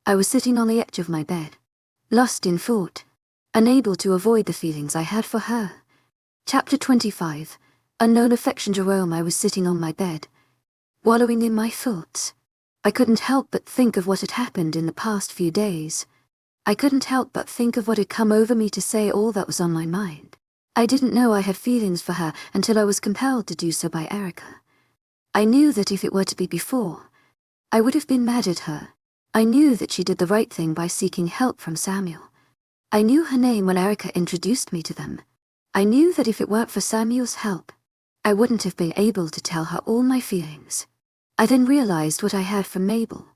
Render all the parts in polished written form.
I was sitting on the edge of my bed, lost in thought, unable to avoid the feelings I had for her. Chapter 25. Unknown affection. Jerome. I was sitting on my bed, wallowing in my thoughts. I couldn't help but think of what had happened in the past few days. I couldn't help but think of what had come over me to say all that was on my mind. I didn't know I had feelings for her until I was compelled to do so by Erica. I knew that if it were to be before, I would have been mad at her. I knew that she did the right thing by seeking help from Samuel. I knew her name when Erica introduced me to them. I knew that if it weren't for Samuel's help, I wouldn't have been able to tell her all my feelings. I then realized what I had for Mabel.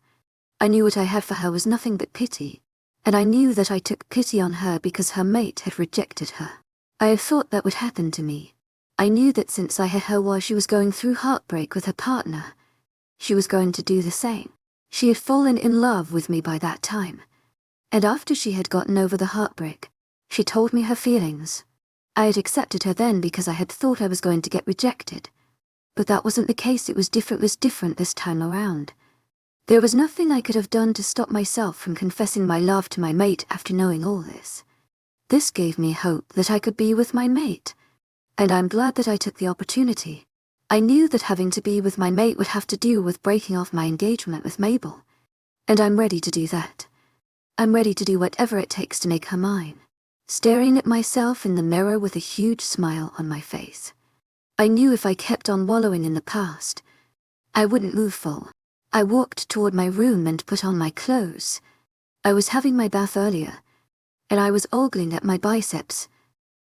I knew what I had for her was nothing but pity, and I knew that I took pity on her because her mate had rejected her. I had thought that would happen to me. I knew that since I had her while she was going through heartbreak with her partner, she was going to do the same. She had fallen in love with me by that time, and after she had gotten over the heartbreak, she told me her feelings. I had accepted her then because I had thought I was going to get rejected. But that wasn't the case. It was different this time around. There was nothing I could have done to stop myself from confessing my love to my mate after knowing all this. This gave me hope that I could be with my mate, and I'm glad that I took the opportunity. I knew that having to be with my mate would have to do with breaking off my engagement with Mabel, and I'm ready to do that. I'm ready to do whatever it takes to make her mine. Staring at myself in the mirror with a huge smile on my face, I knew if I kept on wallowing in the past, I wouldn't move forward. I walked toward my room and put on my clothes. I was having my bath earlier, and I was ogling at my biceps.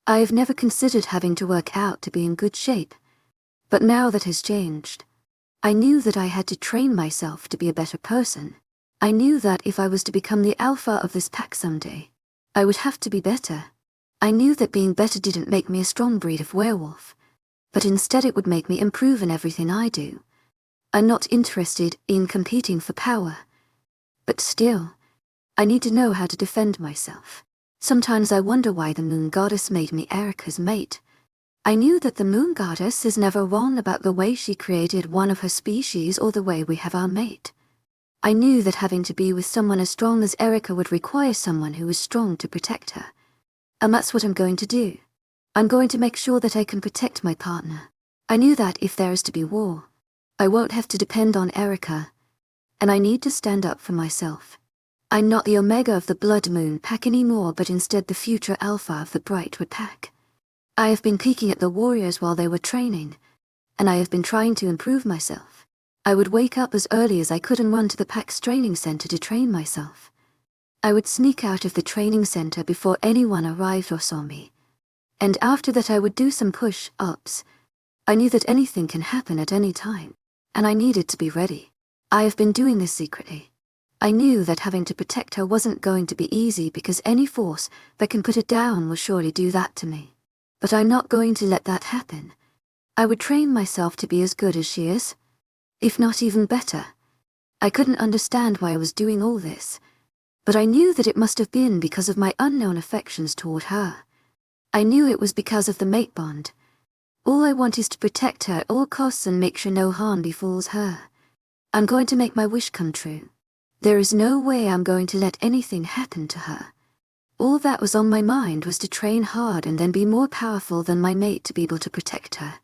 I have never considered having to work out to be in good shape, but now that has changed. I knew that I had to train myself to be a better person. I knew that if I was to become the alpha of this pack someday, I would have to be better. I knew that being better didn't make me a strong breed of werewolf, but instead it would make me improve in everything I do. I'm not interested in competing for power, but still, I need to know how to defend myself. Sometimes I wonder why the moon goddess made me Erica's mate. I knew that the moon goddess is never wrong about the way she created one of her species or the way we have our mate. I knew that having to be with someone as strong as Erica would require someone who was strong to protect her. And that's what I'm going to do. I'm going to make sure that I can protect my partner. I knew that if there is to be war, I won't have to depend on Erica, and I need to stand up for myself. I'm not the Omega of the Blood Moon pack anymore, but instead the future Alpha of the Brightwood pack. I have been peeking at the warriors while they were training, and I have been trying to improve myself. I would wake up as early as I could and run to the pack's training center to train myself. I would sneak out of the training center before anyone arrived or saw me, and after that I would do some push-ups. I knew that anything can happen at any time, and I needed to be ready. I have been doing this secretly. I knew that having to protect her wasn't going to be easy because any force that can put her down will surely do that to me. But I'm not going to let that happen. I would train myself to be as good as she is, if not even better. I couldn't understand why I was doing all this, but I knew that it must have been because of my unknown affections toward her. I knew it was because of the mate bond. All I want is to protect her at all costs and make sure no harm befalls her. I'm going to make my wish come true. There is no way I'm going to let anything happen to her. All that was on my mind was to train hard and then be more powerful than my mate to be able to protect her.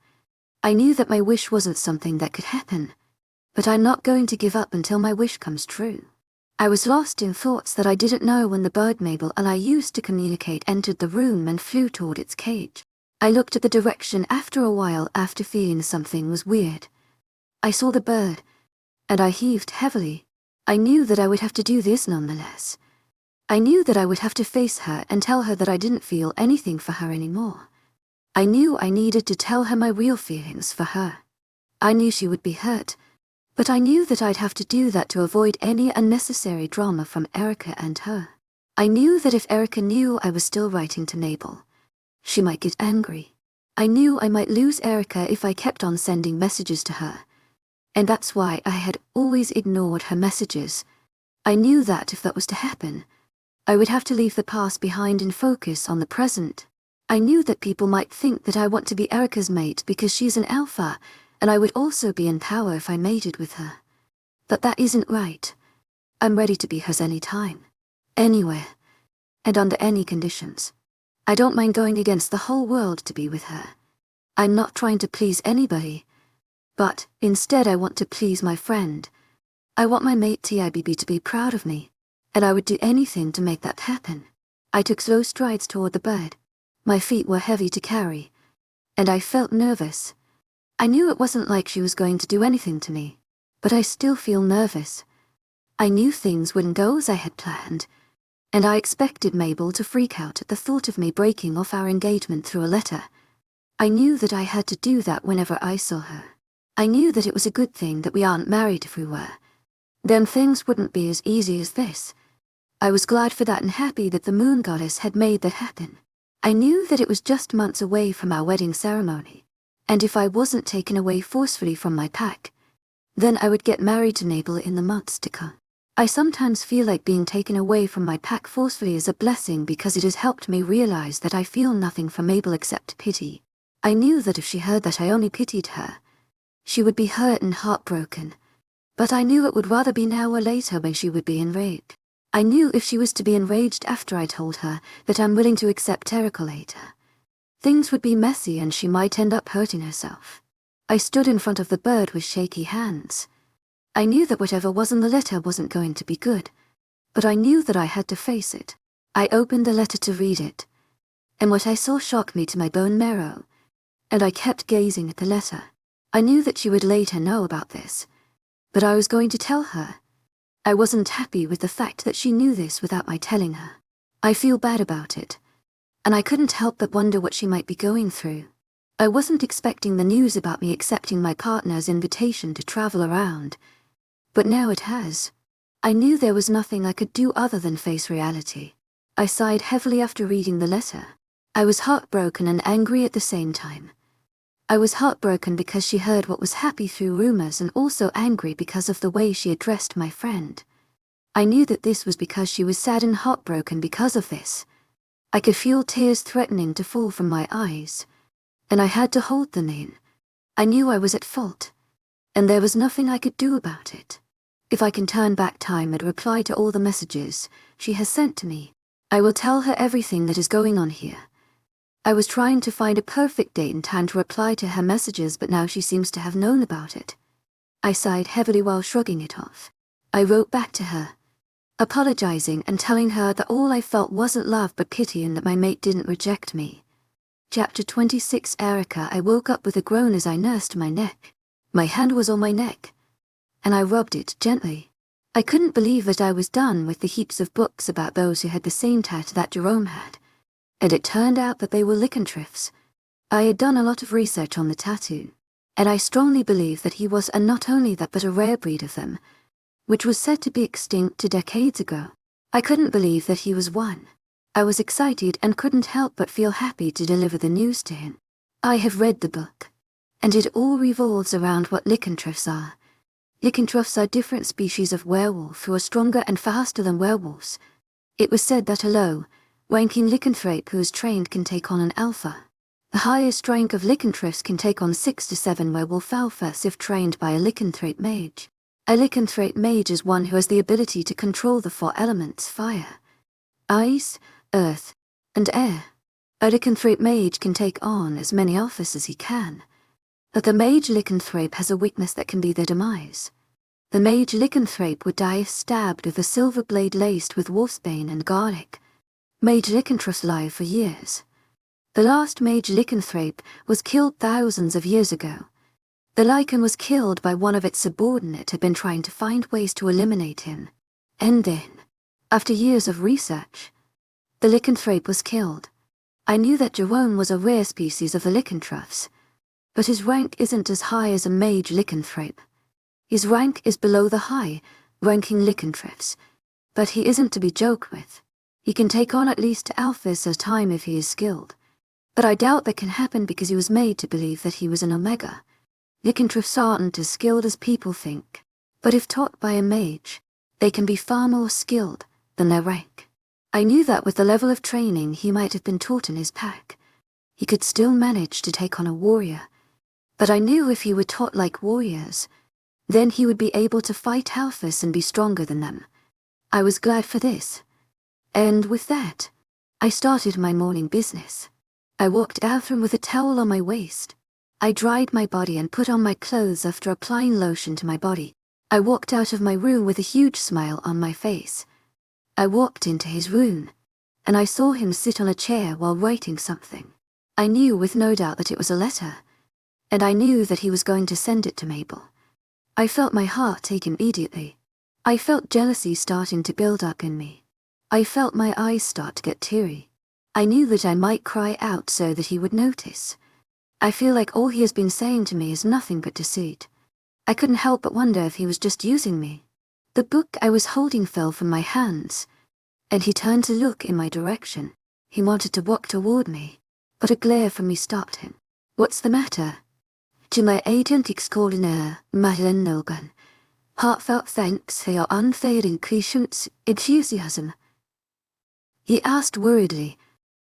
I knew that my wish wasn't something that could happen, but I'm not going to give up until my wish comes true. I was lost in thoughts that I didn't know when the bird Mabel and I used to communicate entered the room and flew toward its cage. I looked at the direction after a while after feeling something was weird. I saw the bird, and I heaved heavily. I knew that I would have to do this nonetheless. I knew that I would have to face her and tell her that I didn't feel anything for her anymore. I knew I needed to tell her my real feelings for her. I knew she would be hurt, but I knew that I'd have to do that to avoid any unnecessary drama from Erica and her. I knew that if Erica knew I was still writing to Mabel, she might get angry. I knew I might lose Erica if I kept on sending messages to her, and that's why I had always ignored her messages. I knew that if that was to happen, I would have to leave the past behind and focus on the present. I knew that people might think that I want to be Erica's mate because she's an alpha, and I would also be in power if I mated with her. But that isn't right. I'm ready to be hers anytime, anywhere, and under any conditions. I don't mind going against the whole world to be with her. I'm not trying to please anybody, but instead I want to please my friend. I want my mate TIBB to be proud of me, and I would do anything to make that happen. I took slow strides toward the bird. My feet were heavy to carry, and I felt nervous. I knew it wasn't like she was going to do anything to me, but I still feel nervous. I knew things wouldn't go as I had planned, and I expected Mabel to freak out at the thought of me breaking off our engagement through a letter. I knew that I had to do that whenever I saw her. I knew that it was a good thing that we aren't married if we were. Then things wouldn't be as easy as this. I was glad for that and happy that the moon goddess had made that happen. I knew that it was just months away from our wedding ceremony, and if I wasn't taken away forcefully from my pack, then I would get married to Mabel in the months to come. I sometimes feel like being taken away from my pack forcefully is a blessing because it has helped me realize that I feel nothing for Mabel except pity. I knew that if she heard that I only pitied her, she would be hurt and heartbroken, but I knew it would rather be now or later when she would be enraged. I knew if she was to be enraged after I told her that I'm willing to accept Erica later, things would be messy and she might end up hurting herself. I stood in front of the bird with shaky hands. I knew that whatever was in the letter wasn't going to be good, but I knew that I had to face it. I opened the letter to read it, and what I saw shocked me to my bone marrow, and I kept gazing at the letter. I knew that she would later know about this, but I was going to tell her. I wasn't happy with the fact that she knew this without my telling her. I feel bad about it, and I couldn't help but wonder what she might be going through. I wasn't expecting the news about me accepting my partner's invitation to travel around, but now it has. I knew there was nothing I could do other than face reality. I sighed heavily after reading the letter. I was heartbroken and angry at the same time. I was heartbroken because she heard what was happy through rumors and also angry because of the way she addressed my friend. I knew that this was because she was sad and heartbroken because of this. I could feel tears threatening to fall from my eyes, and I had to hold them in. I knew I was at fault, and there was nothing I could do about it. If I can turn back time and reply to all the messages she has sent to me, I will tell her everything that is going on here. I was trying to find a perfect date and time to reply to her messages, but now she seems to have known about it. I sighed heavily while shrugging it off. I wrote back to her, apologizing and telling her that all I felt wasn't love but pity and that my mate didn't reject me. Chapter 26. Erica. I woke up with a groan as I nursed my neck. My hand was on my neck, and I rubbed it gently. I couldn't believe that I was done with the heaps of books about those who had the same tattoo that Jerome had, and it turned out that they were lycanthropes. I had done a lot of research on the tattoo, and I strongly believe that he was, and not only that but a rare breed of them, which was said to be extinct 2 decades ago. I couldn't believe that he was one. I was excited and couldn't help but feel happy to deliver the news to him. I have read the book, and it all revolves around what lycanthropes are. Lycanthropes are different species of werewolf who are stronger and faster than werewolves. It was said that a low-ranking lycanthrope who is trained can take on an alpha. The highest rank of lycanthropes can take on 6 to 7 werewolf alphas if trained by a lycanthrope mage. A lycanthrope mage is one who has the ability to control the 4 elements: fire, ice, earth, and air. A lycanthrope mage can take on as many alphas as he can, but the mage lycanthrope has a weakness that can be their demise. The mage lycanthrope would die if stabbed with a silver blade laced with wolfsbane and garlic. Mage lycanthropes live for years. The last mage lycanthrope was killed thousands of years ago. The lycan was killed by one of its subordinates had been trying to find ways to eliminate him. And then, after years of research, the lycanthrope was killed. I knew that Jerome was a rare species of the lycanthropes, but his rank isn't as high as a mage lycanthrope. His rank is below the high-ranking lycanthropes, but he isn't to be joked with. He can take on at least alphas at a time if he is skilled, but I doubt that can happen because he was made to believe that he was an omega. Lycanthropes aren't as skilled as people think, but if taught by a mage, they can be far more skilled than their rank. I knew that with the level of training he might have been taught in his pack, he could still manage to take on a warrior, but I knew if he were taught like warriors, then he would be able to fight alphas and be stronger than them. I was glad for this. And with that, I started my morning business. I walked out from with a towel on my waist. I dried my body and put on my clothes after applying lotion to my body. I walked out of my room with a huge smile on my face. I walked into his room, and I saw him sit on a chair while writing something. I knew with no doubt that it was a letter, and I knew that he was going to send it to Mabel. I felt my heart take immediately. I felt jealousy starting to build up in me. I felt my eyes start to get teary. I knew that I might cry out so that he would notice. I feel like all he has been saying to me is nothing but deceit. I couldn't help but wonder if he was just using me. The book I was holding fell from my hands, and he turned to look in my direction. He wanted to walk toward me, but a glare from me stopped him. What's the matter? To my agent extraordinaire, Madeleine Logan, heartfelt thanks for your unfailing patience, enthusiasm. He asked worriedly,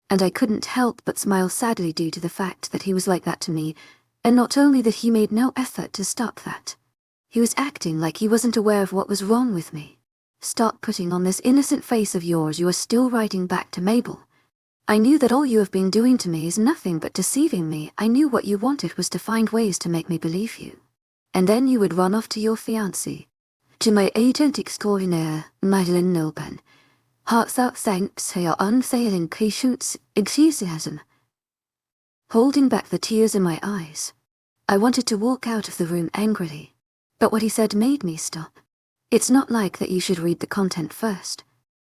and I couldn't help but smile sadly due to the fact that he was like that to me, and not only that he made no effort to stop that. He was acting like he wasn't aware of what was wrong with me. Stop putting on this innocent face of yours. You are still writing back to Mabel. I knew that all you have been doing to me is nothing but deceiving me. I knew what you wanted was to find ways to make me believe you. And then you would run off to your fiancé. To my agent extraordinaire, Madeleine Logan, heartfelt thanks for your unfailing patience, enthusiasm. Holding back the tears in my eyes, I wanted to walk out of the room angrily, but what he said made me stop. It's not like that you should read the content first.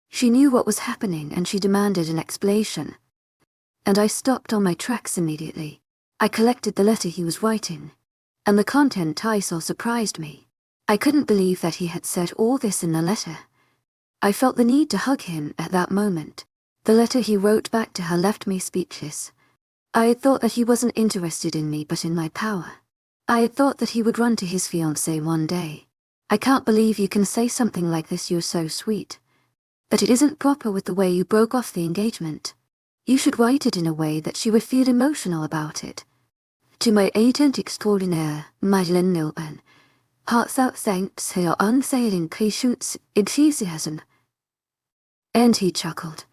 She knew what was happening and she demanded an explanation. And I stopped on my tracks immediately. I collected the letter he was writing, and the content I saw surprised me. I couldn't believe that he had said all this in the letter. I felt the need to hug him at that moment. The letter he wrote back to her left me speechless. I had thought that he wasn't interested in me but in my power. I had thought that he would run to his fiancée one day. I can't believe you can say something like this. You're so sweet. But it isn't proper with the way you broke off the engagement. You should write it in a way that she would feel emotional about it. To my agent extraordinaire, Madeleine Logan, heartfelt thanks for your unfailing patience, enthusiasm. And he chuckled.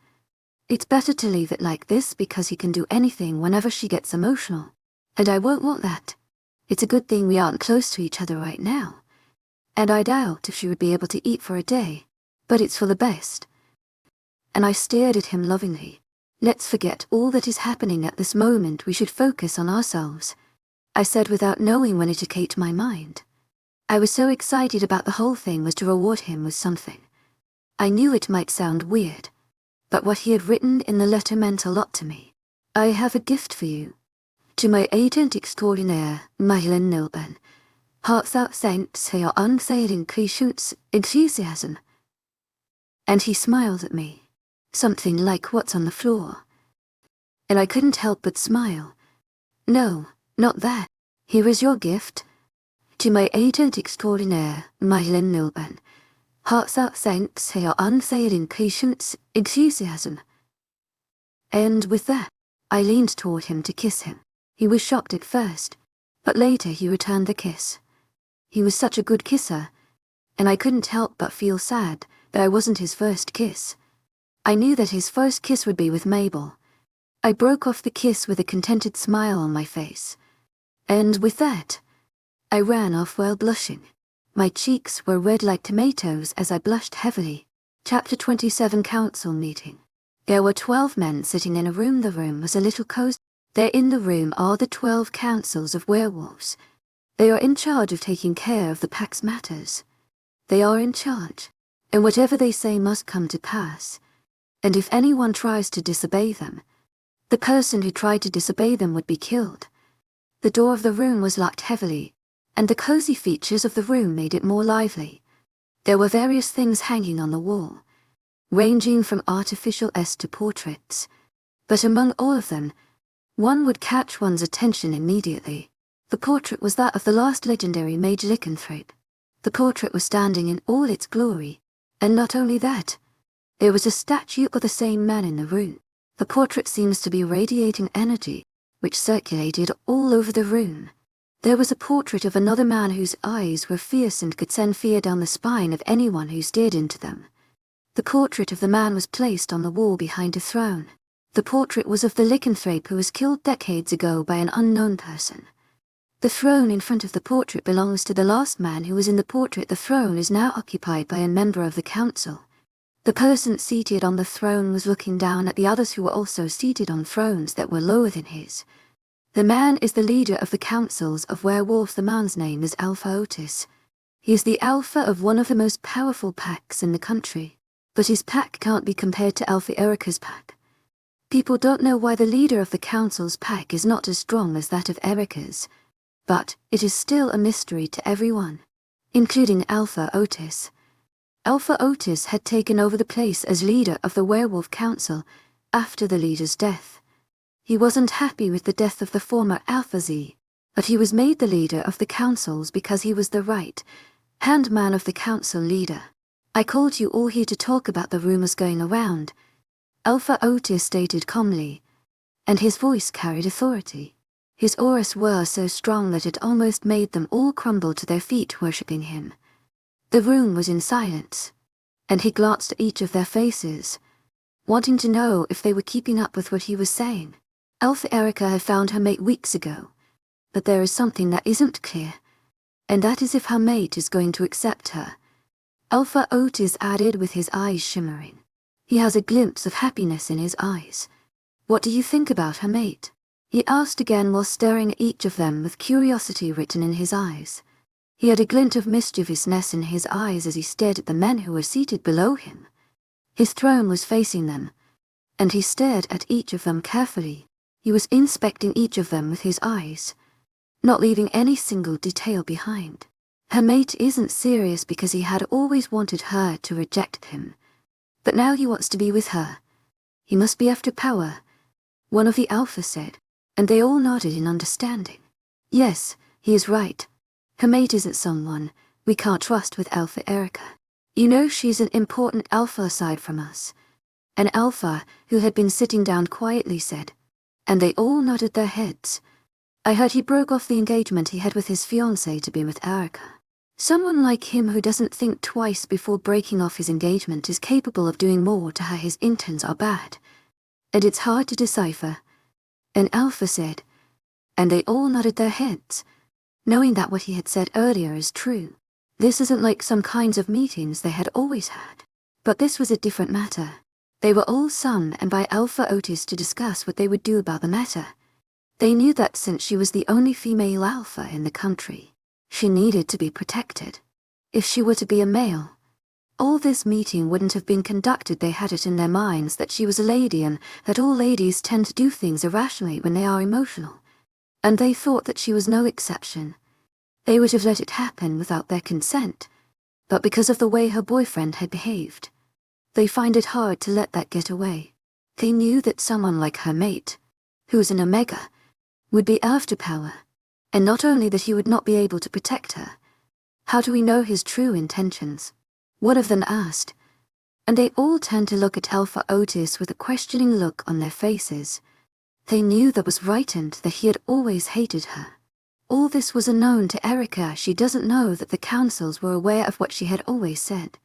It's better to leave it like this because he can do anything whenever she gets emotional. And I won't want that. It's a good thing we aren't close to each other right now. And I doubt if she would be able to eat for a day. But it's for the best. And I stared at him lovingly. Let's forget all that is happening at this moment. We should focus on ourselves, I said without knowing when it occurred to my mind. I was so excited about the whole thing was to reward him with something. I knew it might sound weird, but what he had written in the letter meant a lot to me. I have a gift for you. To my agent extraordinaire, Madeleine Logan, heartfelt thanks for your unfailing patience, enthusiasm. And he smiled at me, something like what's on the floor. And I couldn't help but smile. No, not that. Here is your gift. To my agent extraordinaire, Madeleine Logan, heartfelt thanks for your unfailing patience, enthusiasm. And with that, I leaned toward him to kiss him. He was shocked at first, but later he returned the kiss. He was such a good kisser, and I couldn't help but feel sad that I wasn't his first kiss. I knew that his first kiss would be with Mabel. I broke off the kiss with a contented smile on my face. And with that, I ran off while blushing. My cheeks were red like tomatoes as I blushed heavily. Chapter 27 Council Meeting. There were 12 men sitting in a room. The room was a little cozy. There in the room are the 12 councils of werewolves. They are in charge of taking care of the pack's matters. They are in charge, and whatever they say must come to pass. And if anyone tries to disobey them, the person who tried to disobey them would be killed. The door of the room was locked heavily, and the cozy features of the room made it more lively. There were various things hanging on the wall, ranging from artificial to portraits. But among all of them, one would catch one's attention immediately. The portrait was that of the last legendary mage lycanthrope. The portrait was standing in all its glory, and not only that, there was a statue of the same man in the room. The portrait seems to be radiating energy, which circulated all over the room. There was a portrait of another man whose eyes were fierce and could send fear down the spine of anyone who stared into them. The portrait of the man was placed on the wall behind a throne. The portrait was of the lycanthrope who was killed decades ago by an unknown person. The throne in front of the portrait belongs to the last man who was in the portrait. The throne is now occupied by a member of the council. The person seated on the throne was looking down at the others who were also seated on thrones that were lower than his. The man is the leader of the councils of Werewolves. The man's name is Alpha Otis. He is the alpha of one of the most powerful packs in the country, but his pack can't be compared to Alpha Erica's pack. People don't know why the leader of the council's pack is not as strong as that of Erica's, but it is still a mystery to everyone, including Alpha Otis. Alpha Otis had taken over the place as leader of the Werewolf Council after the leader's death. He wasn't happy with the death of the former Alpha Z, but he was made the leader of the councils because he was the right-hand man of the council leader. I called you all here to talk about the rumors going around, Alpha Otis stated calmly, and his voice carried authority. His auras were so strong that it almost made them all crumble to their feet worshipping him. The room was in silence, and he glanced at each of their faces, wanting to know if they were keeping up with what he was saying. Alpha Erica had found her mate weeks ago, but there is something that isn't clear, and that is if her mate is going to accept her. Alpha Otis added with his eyes shimmering. He has a glimpse of happiness in his eyes. What do you think about her mate? He asked again while staring at each of them with curiosity written in his eyes. He had a glint of mischievousness in his eyes as he stared at the men who were seated below him. His throne was facing them, and he stared at each of them carefully. He was inspecting each of them with his eyes, not leaving any single detail behind. Her mate isn't serious because he had always wanted her to reject him, but now he wants to be with her. He must be after power, one of the Alpha said, and they all nodded in understanding. Yes, he is right. Her mate isn't someone we can't trust with Alpha Erica. You know she's an important Alpha aside from us. An Alpha who had been sitting down quietly said, and they all nodded their heads. I heard he broke off the engagement he had with his fiancée to be with Erica. Someone like him who doesn't think twice before breaking off his engagement is capable of doing more to her. His intents are bad, and it's hard to decipher. An Alpha said, and they all nodded their heads, knowing that what he had said earlier is true. This isn't like some kinds of meetings they had always had, but this was a different matter. They were all summoned and by Alpha Otis to discuss what they would do about the matter. They knew that since she was the only female Alpha in the country, she needed to be protected. If she were to be a male, all this meeting wouldn't have been conducted. They had it in their minds that she was a lady and that all ladies tend to do things irrationally when they are emotional, and they thought that she was no exception. They would have let it happen without their consent, but because of the way her boyfriend had behaved, they find it hard to let that get away. They knew that someone like her mate, who was an Omega, would be after power, and not only that he would not be able to protect her. How do we know his true intentions? One of them asked, and they all turned to look at Alpha Otis with a questioning look on their faces. They knew that was frightened that he had always hated her. All this was unknown to Erica. She doesn't know that the councils were aware of what she had always said.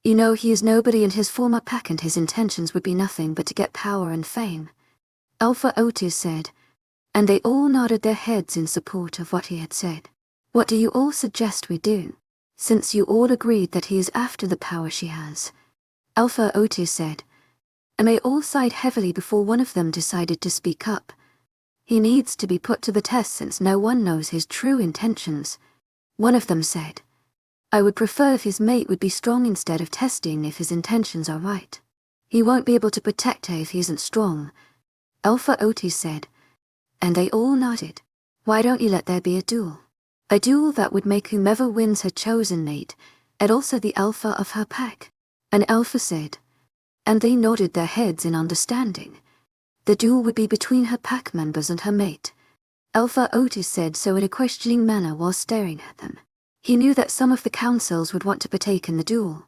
You know, he is nobody in his former pack and his intentions would be nothing but to get power and fame, Alpha Otis said, and they all nodded their heads in support of what he had said. What do you all suggest we do, since you all agreed that he is after the power she has? Alpha Otis said, and they all sighed heavily before one of them decided to speak up. He needs to be put to the test since no one knows his true intentions. One of them said, I would prefer if his mate would be strong instead of testing if his intentions are right. He won't be able to protect her if he isn't strong, Alpha Otis said, and they all nodded. Why don't you let there be a duel? A duel that would make whomever wins her chosen mate, and also the Alpha of her pack, an Alpha said, and they nodded their heads in understanding. The duel would be between her pack members and her mate. Alpha Otis said so in a questioning manner while staring at them. He knew that some of the councils would want to partake in the duel,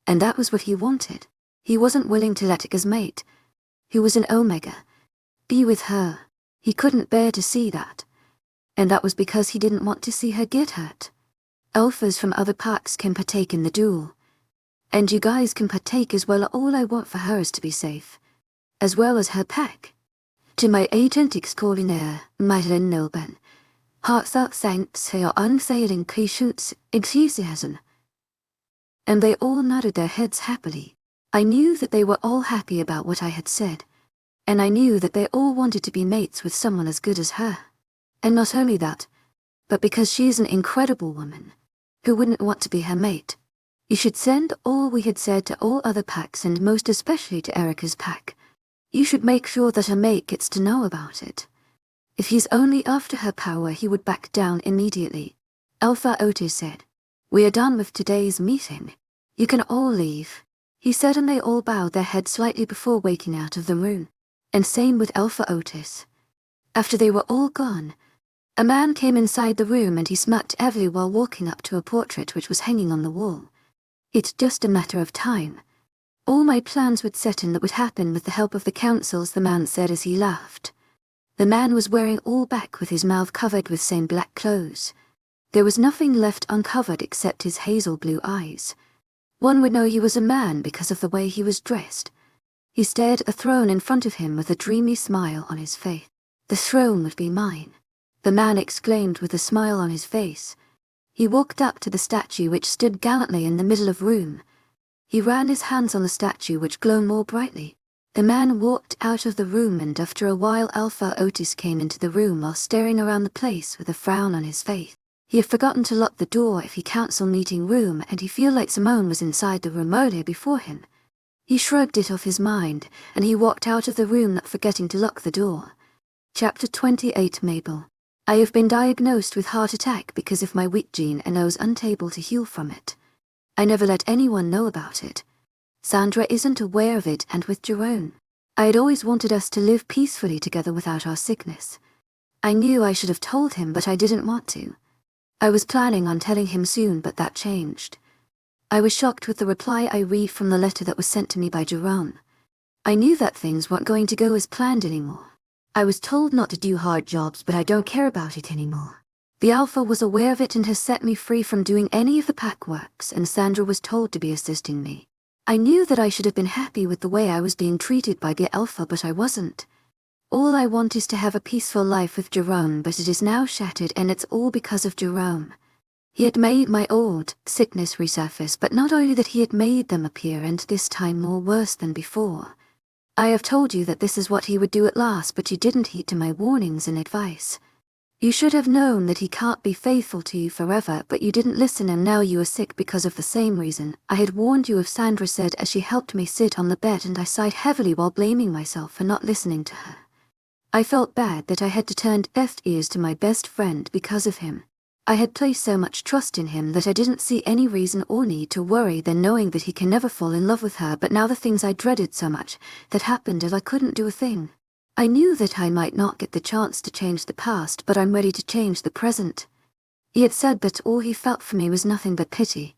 and that was what he wanted. He wasn't willing to let his mate, who was an Omega, be with her. He couldn't bear to see that, and that was because he didn't want to see her get hurt. Alphas from other packs can partake in the duel, And you guys can partake as well. All I want for her is to be safe, as well as her pack. To my agent extraordinaire, Madeleine Nolben, heartfelt thanks for your unfailing patience, enthusiasm. And they all nodded their heads happily. I knew that they were all happy about what I had said, and I knew that they all wanted to be mates with someone as good as her. And not only that, but because she's an incredible woman, who wouldn't want to be her mate? You should send all we had said to all other packs, and most especially to Erica's pack. You should make sure that her mate gets to know about it. If he's only after her power, he would back down immediately. Alpha Otis said. We are done with today's meeting. You can all leave, he said, and they all bowed their heads slightly before waking out of the room. And same with Alpha Otis. After they were all gone, a man came inside the room and he smacked heavily while walking up to a portrait which was hanging on the wall. It's just a matter of time. All my plans would set in that would happen with the help of the councils, the man said as he laughed. The man was wearing all black with his mouth covered with same black clothes. There was nothing left uncovered except his hazel blue eyes. One would know he was a man because of the way he was dressed. He stared at the throne in front of him with a dreamy smile on his face. The throne would be mine, the man exclaimed with a smile on his face. He walked up to the statue which stood gallantly in the middle of the room. He ran his hands on the statue which glowed more brightly. The man walked out of the room, and after a while Alpha Otis came into the room while staring around the place with a frown on his face. He had forgotten to lock the door of the council meeting room, and he felt like Simone was inside the room earlier before him. He shrugged it off his mind, and he walked out of the room not forgetting to lock the door. Chapter 28. Mabel. I have been diagnosed with heart attack because of my weak gene, and I was unable to heal from it. I never let anyone know about it. Sandra isn't aware of it, and with Jerome. I had always wanted us to live peacefully together without our sickness. I knew I should have told him, but I didn't want to. I was planning on telling him soon, but that changed. I was shocked with the reply I read from the letter that was sent to me by Jerome. I knew that things weren't going to go as planned anymore. I was told not to do hard jobs, but I don't care about it anymore. The Alpha was aware of it and has set me free from doing any of the pack works, and Sandra was told to be assisting me. I knew that I should have been happy with the way I was being treated by the Alpha, but I wasn't. All I want is to have a peaceful life with Jerome, but it is now shattered, and it's all because of Jerome. He had made my old sickness resurface, but not only that, he had made them appear, and this time more worse than before. I have told you that this is what he would do at last, but you didn't heed to my warnings and advice. You should have known that he can't be faithful to you forever, but you didn't listen, and now you are sick because of the same reason. I had warned you of, Sandra said as she helped me sit on the bed, and I sighed heavily while blaming myself for not listening to her. I felt bad that I had to turn deaf ears to my best friend because of him. I had placed so much trust in him that I didn't see any reason or need to worry then, knowing that he can never fall in love with her. But now the things I dreaded so much that happened, and I couldn't do a thing. I knew that I might not get the chance to change the past, but I'm ready to change the present. He had said that all he felt for me was nothing but pity.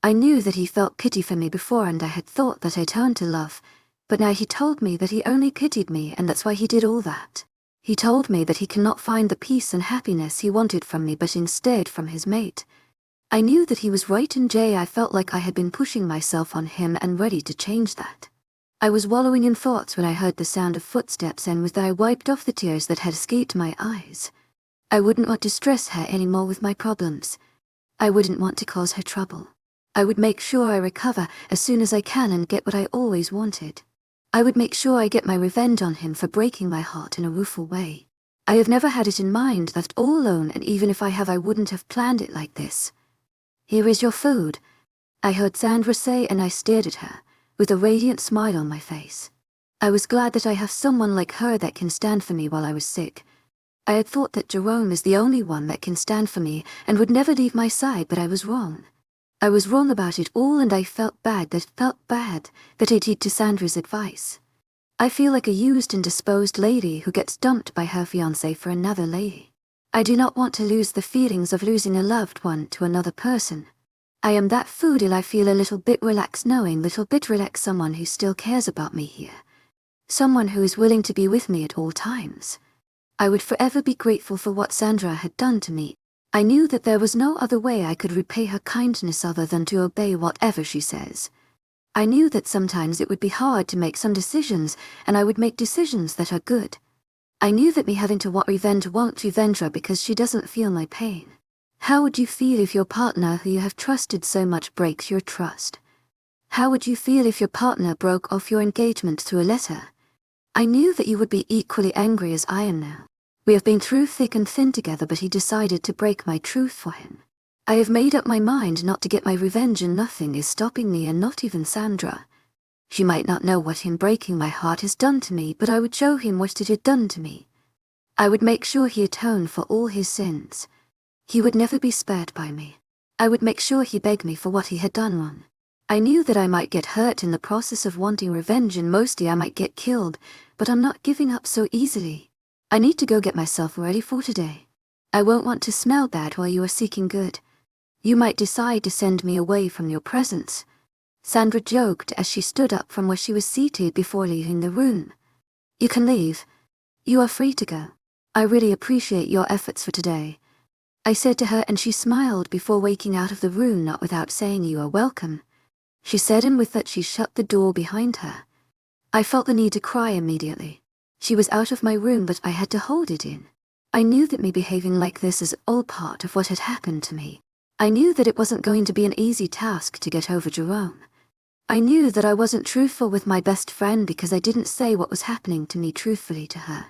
I knew that he felt pity for me before, and I had thought that I turned to love, but now he told me that he only pitied me, and that's why he did all that. He told me that he cannot find the peace and happiness he wanted from me, but instead from his mate. I knew that he was right, and I felt like I had been pushing myself on him and ready to change that. I was wallowing in thoughts when I heard the sound of footsteps, and with that I wiped off the tears that had escaped my eyes. I wouldn't want to stress her anymore with my problems. I wouldn't want to cause her trouble. I would make sure I recover as soon as I can and get what I always wanted. I would make sure I get my revenge on him for breaking my heart in a rueful way. I have never had it in mind that all alone, and even if I have, I wouldn't have planned it like this. Here is your food, I heard Sandra say, and I stared at her, with a radiant smile on my face. I was glad that I have someone like her that can stand for me while I was sick. I had thought that Jerome is the only one that can stand for me and would never leave my side, but I was wrong. I was wrong about it all, and I felt bad that I heeded to Sandra's advice. I feel like a used and disposed lady who gets dumped by her fiancé for another lady. I do not want to lose the feelings of losing a loved one to another person. I am that foodie. I feel a little bit relaxed knowing someone who still cares about me here. Someone who is willing to be with me at all times. I would forever be grateful for what Sandra had done to me. I knew that there was no other way I could repay her kindness other than to obey whatever she says. I knew that sometimes it would be hard to make some decisions, and I would make decisions that are good. I knew that me having to want revenge won't revenge her because she doesn't feel my pain. How would you feel if your partner who you have trusted so much breaks your trust? How would you feel if your partner broke off your engagement through a letter? I knew that you would be equally angry as I am now. We have been through thick and thin together, but he decided to break my truth for him. I have made up my mind not to get my revenge, and nothing is stopping me, and not even Sandra. She might not know what him breaking my heart has done to me, but I would show him what it had done to me. I would make sure he atoned for all his sins. He would never be spared by me. I would make sure he begged me for what he had done wrong. I knew that I might get hurt in the process of wanting revenge, and mostly I might get killed, but I'm not giving up so easily. I need to go get myself ready for today. I won't want to smell bad while you are seeking good. You might decide to send me away from your presence. Sandra joked as she stood up from where she was seated before leaving the room. You can leave. You are free to go. I really appreciate your efforts for today, I said to her, and she smiled before waking out of the room, not without saying you are welcome, she said, and with that she shut the door behind her. I felt the need to cry immediately. She was out of my room, but I had to hold it in. I knew that me behaving like this is all part of what had happened to me. I knew that it wasn't going to be an easy task to get over Jerome. I knew that I wasn't truthful with my best friend because I didn't say what was happening to me truthfully to her.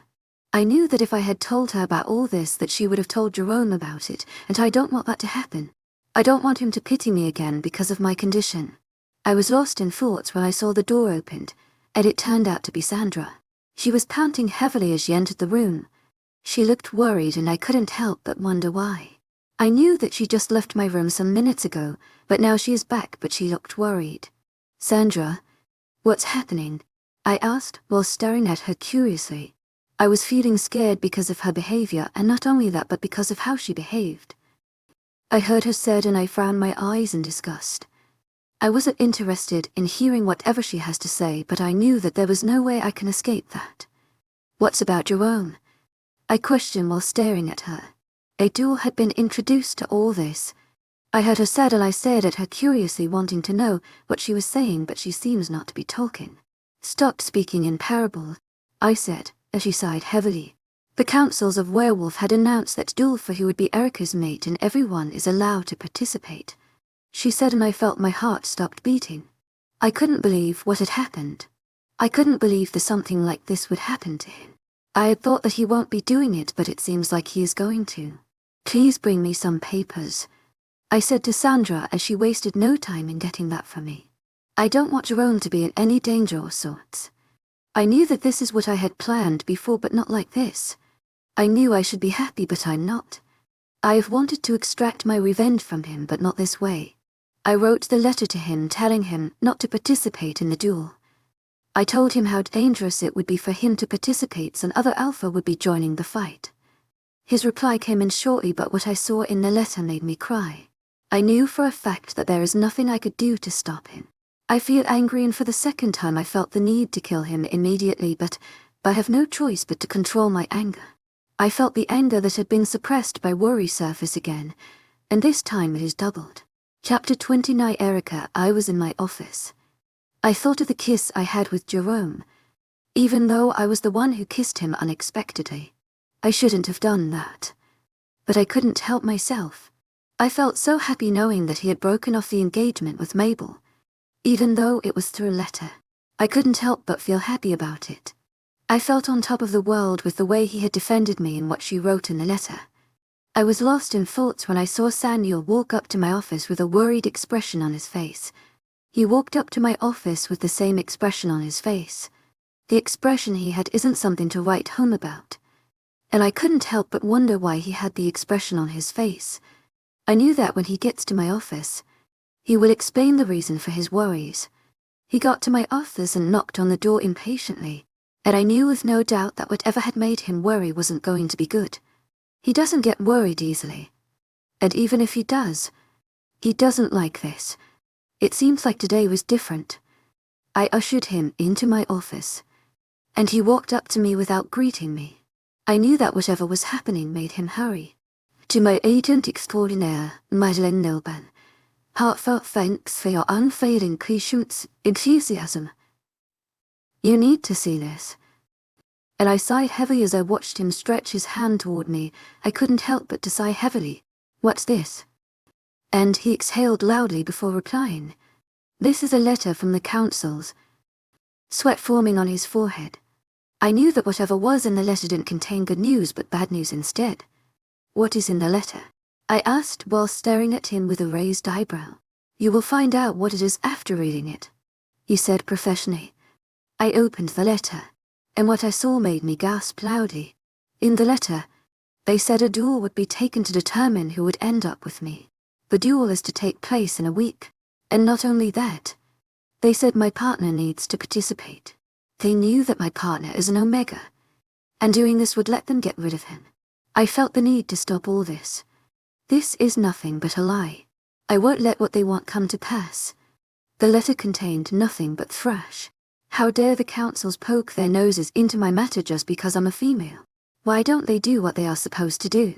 I knew that if I had told her about all this, that she would have told Jerome about it, and I don't want that to happen. I don't want him to pity me again because of my condition. I was lost in thoughts when I saw the door opened, and it turned out to be Sandra. She was panting heavily as she entered the room. She looked worried, and I couldn't help but wonder why. I knew that she just left my room some minutes ago, but now she is back, but she looked worried. Sandra, what's happening? I asked while staring at her curiously. I was feeling scared because of her behavior, and not only that, but because of how she behaved. I heard her said, and I frowned my eyes in disgust. I wasn't interested in hearing whatever she has to say, but I knew that there was no way I can escape that. What's about Jerome? I questioned while staring at her. A duel had been introduced to all this. I heard her said, and I stared at her curiously, wanting to know what she was saying, but she seems not to be talking. Stop speaking in parable, I said, as she sighed heavily. The councils of Werewolf had announced that duel for who would be Erica's mate, and everyone is allowed to participate, she said, and I felt my heart stopped beating. I couldn't believe what had happened. I couldn't believe that something like this would happen to him. I had thought that he won't be doing it, but it seems like he is going to. Please bring me some papers, I said to Sandra as she wasted no time in getting that for me. I don't want Jerome to be in any danger or sorts. I knew that this is what I had planned before, but not like this. I knew I should be happy, but I'm not. I have wanted to extract my revenge from him, but not this way. I wrote the letter to him telling him not to participate in the duel. I told him how dangerous it would be for him to participate, and other alpha would be joining the fight. His reply came in shortly, but what I saw in the letter made me cry. I knew for a fact that there is nothing I could do to stop him. I feel angry, and for the second time I felt the need to kill him immediately, but I have no choice but to control my anger. I felt the anger that had been suppressed by worry surface again, and this time it is doubled. Chapter 29. Erica. I was in my office. I thought of the kiss I had with Jerome. Even though I was the one who kissed him unexpectedly, I shouldn't have done that. But I couldn't help myself. I felt so happy knowing that he had broken off the engagement with Mabel. Even though it was through a letter, I couldn't help but feel happy about it. I felt on top of the world with the way he had defended me and what she wrote in the letter. I was lost in thoughts when I saw Samuel walk up to my office with a worried expression on his face. He walked up to my office with the same expression on his face. The expression he had isn't something to write home about. And I couldn't help but wonder why he had the expression on his face. I knew that when he gets to my office, he will explain the reason for his worries. He got to my office and knocked on the door impatiently, and I knew with no doubt that whatever had made him worry wasn't going to be good. He doesn't get worried easily. And even if he does, he doesn't like this. It seems like today was different. I ushered him into my office, and he walked up to me without greeting me. I knew that whatever was happening made him hurry. To my agent extraordinaire, Madeleine Nilban, heartfelt thanks for your unfailing patience, enthusiasm. You need to see this. And I sighed heavily as I watched him stretch his hand toward me. I couldn't help but to sigh heavily. What's this? And he exhaled loudly before replying. This is a letter from the councils. Sweat forming on his forehead. I knew that whatever was in the letter didn't contain good news but bad news instead. What is in the letter? I asked while staring at him with a raised eyebrow. You will find out what it is after reading it, he said professionally. I opened the letter, and what I saw made me gasp loudly. In the letter, they said a duel would be taken to determine who would end up with me. The duel is to take place in a week, and not only that, they said my partner needs to participate. They knew that my partner is an Omega, and doing this would let them get rid of him. I felt the need to stop all this. This is nothing but a lie. I won't let what they want come to pass. The letter contained nothing but thrash. How dare the councils poke their noses into my matter just because I'm a female? Why don't they do what they are supposed to do?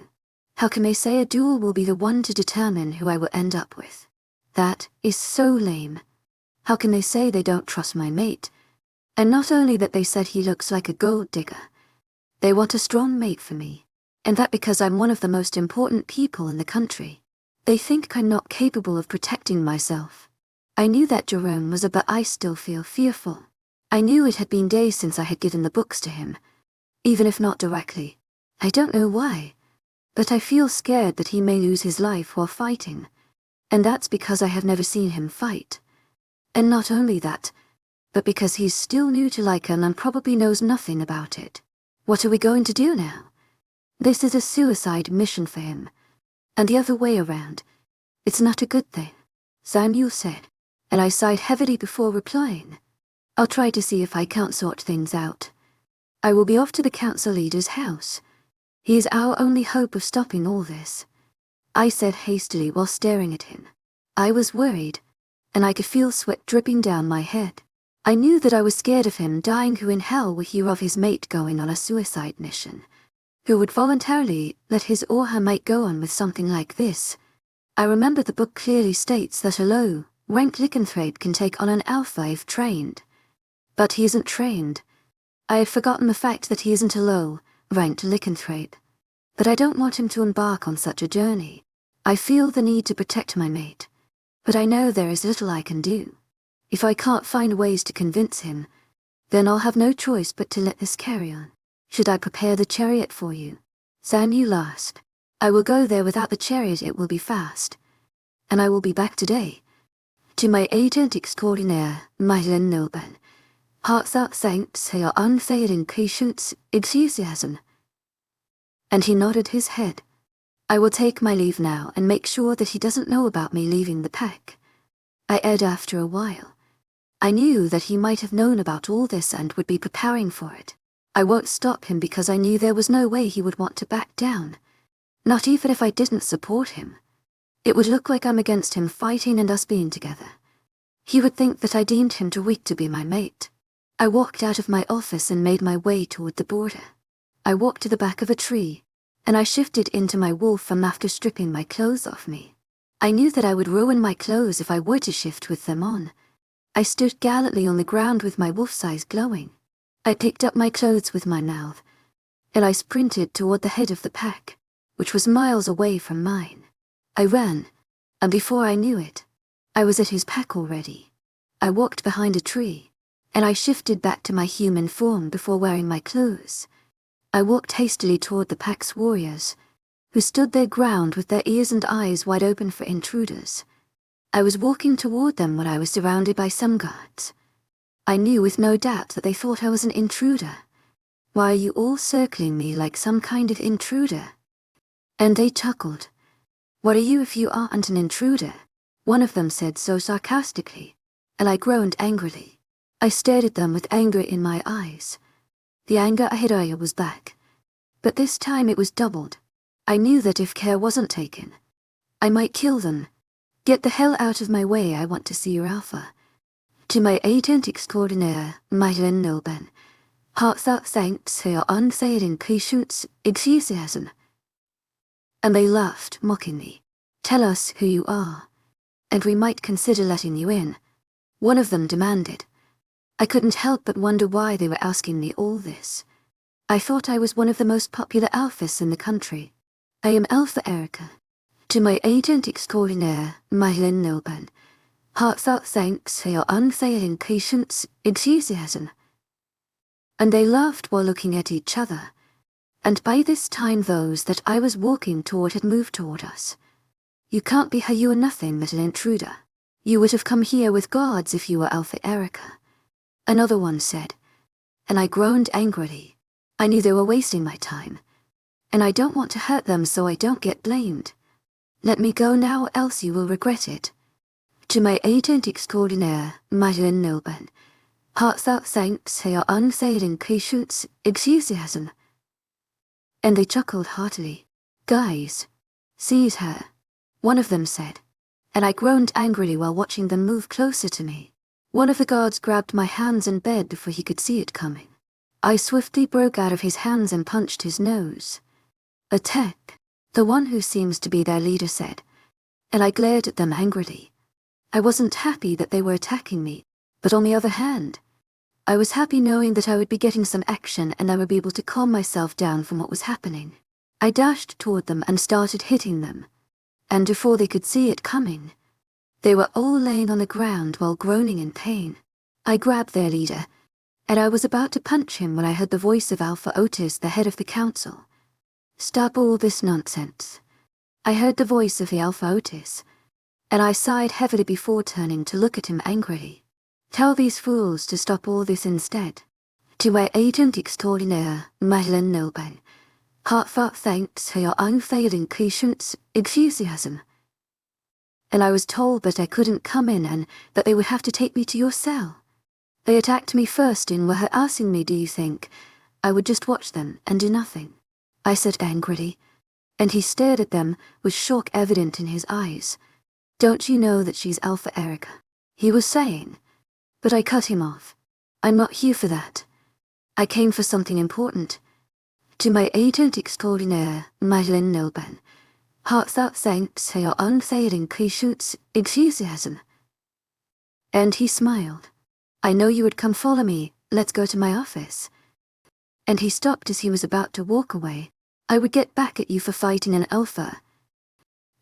How can they say a duel will be the one to determine who I will end up with? That is so lame. How can they say they don't trust my mate? And not only that, they said he looks like a gold digger. They want a strong mate for me. And that because I'm one of the most important people in the country. They think I'm not capable of protecting myself. I knew that Jerome was but I still feel fearful. I knew it had been days since I had given the books to him. Even if not directly. I don't know why. But I feel scared that he may lose his life while fighting. And that's because I have never seen him fight. And not only that, but because he's still new to Lycan and probably knows nothing about it. What are we going to do now? This is a suicide mission for him. And the other way around. It's not a good thing, Samuel said, and I sighed heavily before replying. I'll try to see if I can't sort things out. I will be off to the council leader's house. He is our only hope of stopping all this, I said hastily while staring at him. I was worried, and I could feel sweat dripping down my head. I knew that I was scared of him dying. Who in hell would hear of his mate going on a suicide mission? Who would voluntarily let his or her mate go on with something like this? I remember the book clearly states that a low-ranked lycanthrape can take on an alpha if trained. But he isn't trained. I had forgotten the fact that he isn't a low-ranked lycanthrape. But I don't want him to embark on such a journey. I feel the need to protect my mate. But I know there is little I can do. If I can't find ways to convince him, then I'll have no choice but to let this carry on. Should I prepare the chariot for you? Samuel asked. I will go there without the chariot. It will be fast. And I will be back today. To my agent extraordinaire, Madeleine Nilban, heartfelt thanks for your unfailing patience, enthusiasm. And he nodded his head. I will take my leave now and make sure that he doesn't know about me leaving the pack. I added after a while. I knew that he might have known about all this and would be preparing for it. I won't stop him because I knew there was no way he would want to back down. Not even if I didn't support him. It would look like I'm against him fighting and us being together. He would think that I deemed him too weak to be my mate. I walked out of my office and made my way toward the border. I walked to the back of a tree, and I shifted into my wolf form after stripping my clothes off me. I knew that I would ruin my clothes if I were to shift with them on. I stood gallantly on the ground with my wolf's eyes glowing. I picked up my clothes with my mouth, and I sprinted toward the head of the pack, which was miles away from mine. I ran, and before I knew it, I was at his pack already. I walked behind a tree, and I shifted back to my human form before wearing my clothes. I walked hastily toward the pack's warriors, who stood their ground with their ears and eyes wide open for intruders. I was walking toward them when I was surrounded by some guards. I knew with no doubt that they thought I was an intruder. Why are you all circling me like some kind of intruder? And they chuckled. What are you if you aren't an intruder? One of them said so sarcastically, and I groaned angrily. I stared at them with anger in my eyes. The anger I had earlier was back, but this time it was doubled. I knew that if care wasn't taken, I might kill them. Get the hell out of my way, I want to see your alpha. To my agent extraordinaire, Madeleine Nilban, heartfelt thanks for your unfailing patience, enthusiasm. and they laughed mockingly. "Tell us who you are, and we might consider letting you in," one of them demanded. I couldn't help but wonder why they were asking me all this. I thought I was one of the most popular alphas in the country. "I am Alpha Erica. To my agent extraordinaire, Madeline Nilban, heartfelt thanks for your unfailing patience, enthusiasm." And they laughed while looking at each other. And by this time those that I was walking toward had moved toward us. "You can't be her, you are nothing but an intruder. You would have come here with guards if you were Alpha Erica," another one said. And I groaned angrily. I knew they were wasting my time. And I don't want to hurt them so I don't get blamed. "Let me go now or else you will regret it. To my agent extraordinaire, Madeline Nilban, heartfelt thanks for your unfailing patience, enthusiasm." And they chuckled heartily. "Guys, seize her," one of them said. And I groaned angrily while watching them move closer to me. One of the guards grabbed my hands and bed before he could see it coming. I swiftly broke out of his hands and punched his nose. "Attack," the one who seems to be their leader said, and I glared at them angrily. I wasn't happy that they were attacking me, but on the other hand, I was happy knowing that I would be getting some action and I would be able to calm myself down from what was happening. I dashed toward them and started hitting them, and before they could see it coming, they were all laying on the ground while groaning in pain. I grabbed their leader, and I was about to punch him when I heard the voice of Alpha Otis, the head of the council. "Stop all this nonsense." I heard the voice of the Alpha Otis, and I sighed heavily before turning to look at him angrily. "Tell these fools to stop all this instead. To my agent extraordinaire, Madeline Nilban, heartfelt thanks for your unfailing patience, enthusiasm." And I was told that I couldn't come in and that they would have to take me to your cell. They attacked me first and were asking me, "Do you think I would just watch them and do nothing?" I said angrily, and he stared at them with shock evident in his eyes. "Don't you know that she's Alpha Erica?" he was saying, but I cut him off. "I'm not here for that. I came for something important. To my agent extraordinaire, Madeline Nilban, heartfelt thanks for your unfailing patience, enthusiasm." And he smiled. "I know you would come follow me. Let's go to my office." And he stopped as he was about to walk away. "I would get back at you for fighting an alpha."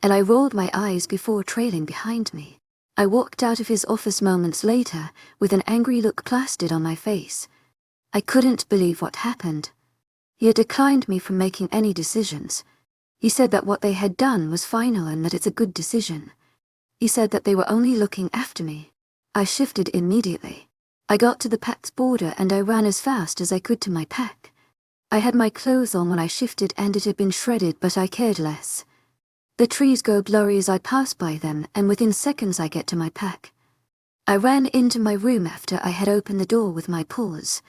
And I rolled my eyes before trailing behind me. I walked out of his office moments later with an angry look plastered on my face. I couldn't believe what happened. He had declined me from making any decisions. He said that what they had done was final and that it's a good decision. He said that they were only looking after me. I shifted immediately. I got to the pack's border and I ran as fast as I could to my pack. I had my clothes on when I shifted and it had been shredded, but I cared less. The trees go blurry as I pass by them, and within seconds I get to my pack. I ran into my room after I had opened the door with my paws,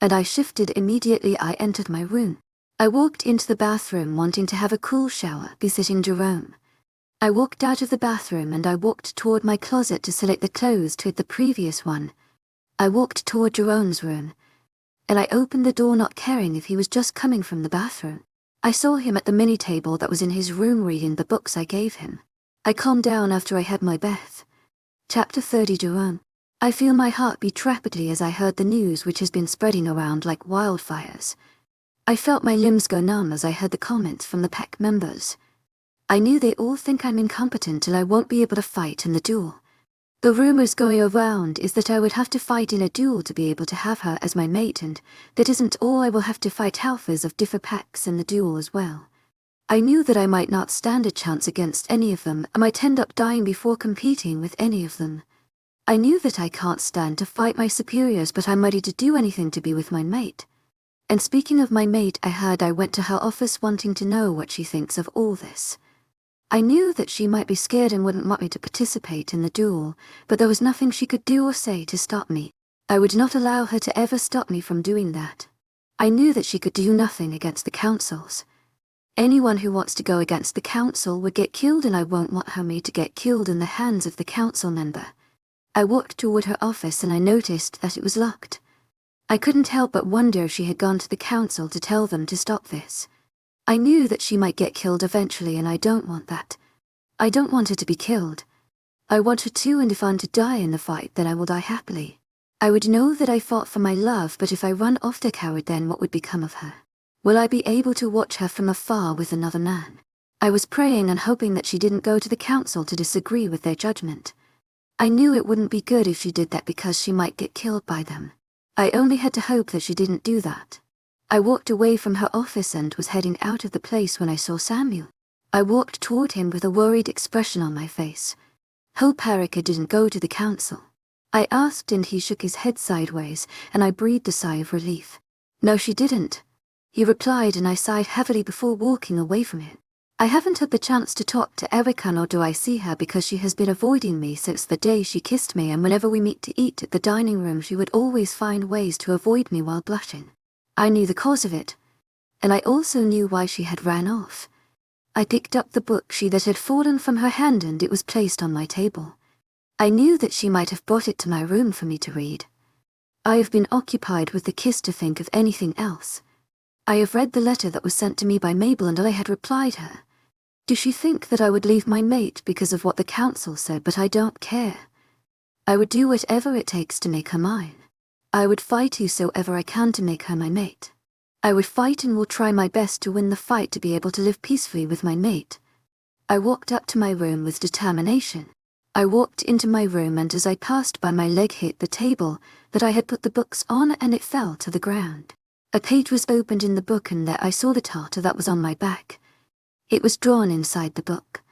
and I shifted immediately. I entered my room. I walked into the bathroom wanting to have a cool shower, visiting Jerome. I walked out of the bathroom and I walked toward my closet to select the clothes to the previous one. I walked toward Jerome's room, and I opened the door not caring if he was just coming from the bathroom. I saw him at the mini table that was in his room reading the books I gave him. I calmed down after I had my bath. Chapter 30, Jerome. I feel my heart beat rapidly as I heard the news which has been spreading around like wildfires. I felt my limbs go numb as I heard the comments from the pack members. I knew they all think I'm incompetent and I won't be able to fight in the duel. The rumors going around is that I would have to fight in a duel to be able to have her as my mate, and that isn't all. I will have to fight alphas of different packs in the duel as well. I knew that I might not stand a chance against any of them. I might end up dying before competing with any of them. I knew that I can't stand to fight my superiors, but I'm ready to do anything to be with my mate. And speaking of my mate, I heard I went to her office wanting to know what she thinks of all this. I knew that she might be scared and wouldn't want me to participate in the duel, but there was nothing she could do or say to stop me. I would not allow her to ever stop me from doing that. I knew that she could do nothing against the councils. Anyone who wants to go against the council would get killed, and I won't want her mate to get killed in the hands of the council member. I walked toward her office and I noticed that it was locked. I couldn't help but wonder if she had gone to the council to tell them to stop this. I knew that she might get killed eventually, and I don't want that. I don't want her to be killed. I want her to, and if I'm to die in the fight, then I will die happily. I would know that I fought for my love, but if I run off the coward, then what would become of her? Will I be able to watch her from afar with another man? I was praying and hoping that she didn't go to the council to disagree with their judgment. I knew it wouldn't be good if she did that because she might get killed by them. I only had to hope that she didn't do that. I walked away from her office and was heading out of the place when I saw Samuel. I walked toward him with a worried expression on my face. Hope Erica didn't go to the council. I asked and he shook his head sideways, and I breathed a sigh of relief. No, she didn't, he replied, and I sighed heavily before walking away from him. I haven't had the chance to talk to Erica, nor do I see her because she has been avoiding me since the day she kissed me, and whenever we meet to eat at the dining room she would always find ways to avoid me while blushing. I knew the cause of it, and I also knew why she had ran off. I picked up the book that had fallen from her hand, and it was placed on my table. I knew that she might have brought it to my room for me to read. I have been occupied with the kiss to think of anything else. I have read the letter that was sent to me by Mabel, and I had replied her. Does she think that I would leave my mate because of what the council said? But I don't care. I would do whatever it takes to make her mine. I would fight whosoever I can to make her my mate. I would fight and will try my best to win the fight to be able to live peacefully with my mate. I walked up to my room with determination. I walked into my room, and as I passed by, my leg hit the table that I had put the books on, and it fell to the ground. A page was opened in the book, and there I saw the tattoo that was on my back. It was drawn inside the book.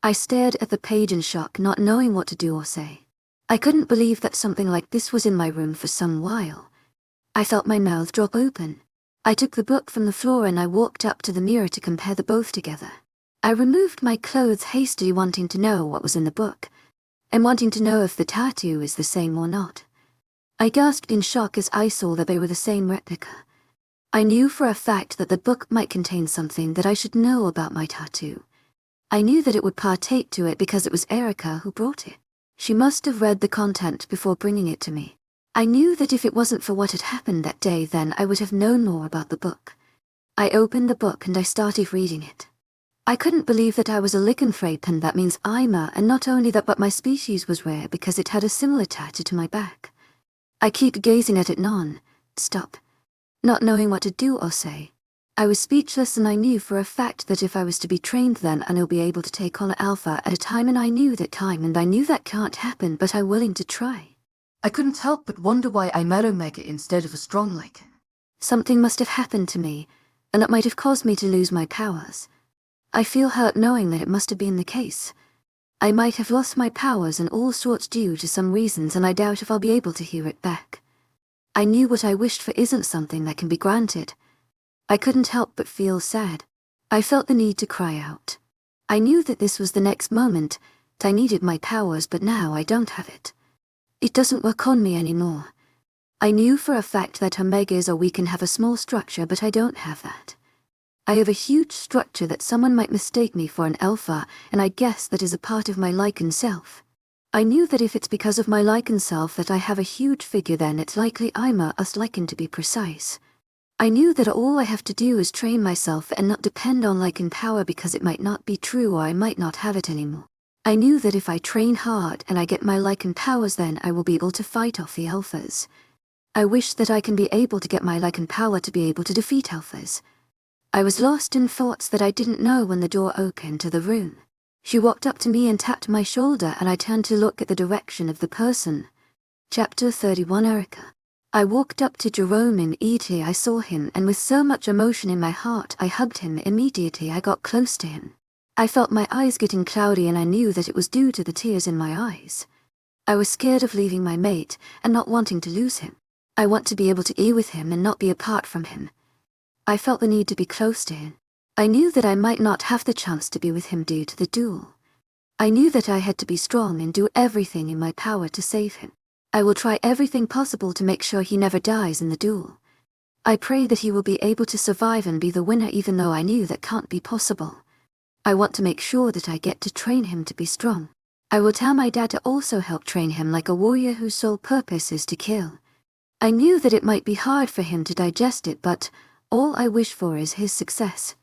I stared at the page in shock, not knowing what to do or say. I couldn't believe that something like this was in my room for some while. I felt my mouth drop open. I took the book from the floor and I walked up to the mirror to compare the both together. I removed my clothes hastily, wanting to know what was in the book, and wanting to know if the tattoo is the same or not. I gasped in shock as I saw that they were the same replica. I knew for a fact that the book might contain something that I should know about my tattoo. I knew that it would partake to it because it was Erica who brought it. She must have read the content before bringing it to me. I knew that if it wasn't for what had happened that day, then I would have known more about the book. I opened the book and I started reading it. I couldn't believe that I was a lycanthrope, and that means I'm a, and not only that, but my species was rare because it had a similar tattoo to my back. I kept gazing at it non-stop, not knowing what to do or say. I was speechless, and I knew for a fact that if I was to be trained, then I'll be able to take on Alpha at a time, and I knew that can't happen, but I'm willing to try. I couldn't help but wonder why I'm an Omega instead of a strong Lycan. Something must have happened to me, and that might have caused me to lose my powers. I feel hurt knowing that it must have been the case. I might have lost my powers and all sorts due to some reasons, and I doubt if I'll be able to hear it back. I knew what I wished for isn't something that can be granted. I couldn't help but feel sad. I felt the need to cry out. I knew that this was the next moment. I needed my powers, but now I don't have it. It doesn't work on me anymore. I knew for a fact that Omegas or we can have a small structure, but I don't have that. I have a huge structure that someone might mistake me for an Alpha, and I guess that is a part of my Lycan self. I knew that if it's because of my Lycan self that I have a huge figure, then it's likely I'm a Lycan, to be precise. I knew that all I have to do is train myself and not depend on Lycan power, because it might not be true or I might not have it anymore. I knew that if I train hard and I get my Lycan powers, then I will be able to fight off the Alphas. I wish that I can be able to get my Lycan power to be able to defeat Alphas. I was lost in thoughts that I didn't know when the door opened to the room. She walked up to me and tapped my shoulder, and I turned to look at the direction of the person. Chapter 31, Erica. I walked up to Jerome immediately I saw him, and with so much emotion in my heart I hugged him immediately I got close to him. I felt my eyes getting cloudy, and I knew that it was due to the tears in my eyes. I was scared of leaving my mate and not wanting to lose him. I want to be able to be with him and not be apart from him. I felt the need to be close to him. I knew that I might not have the chance to be with him due to the duel. I knew that I had to be strong and do everything in my power to save him. I will try everything possible to make sure he never dies in the duel. I pray that he will be able to survive and be the winner, even though I knew that can't be possible. I want to make sure that I get to train him to be strong. I will tell my dad to also help train him like a warrior whose sole purpose is to kill. I knew that it might be hard for him to digest it, but all I wish for is his success.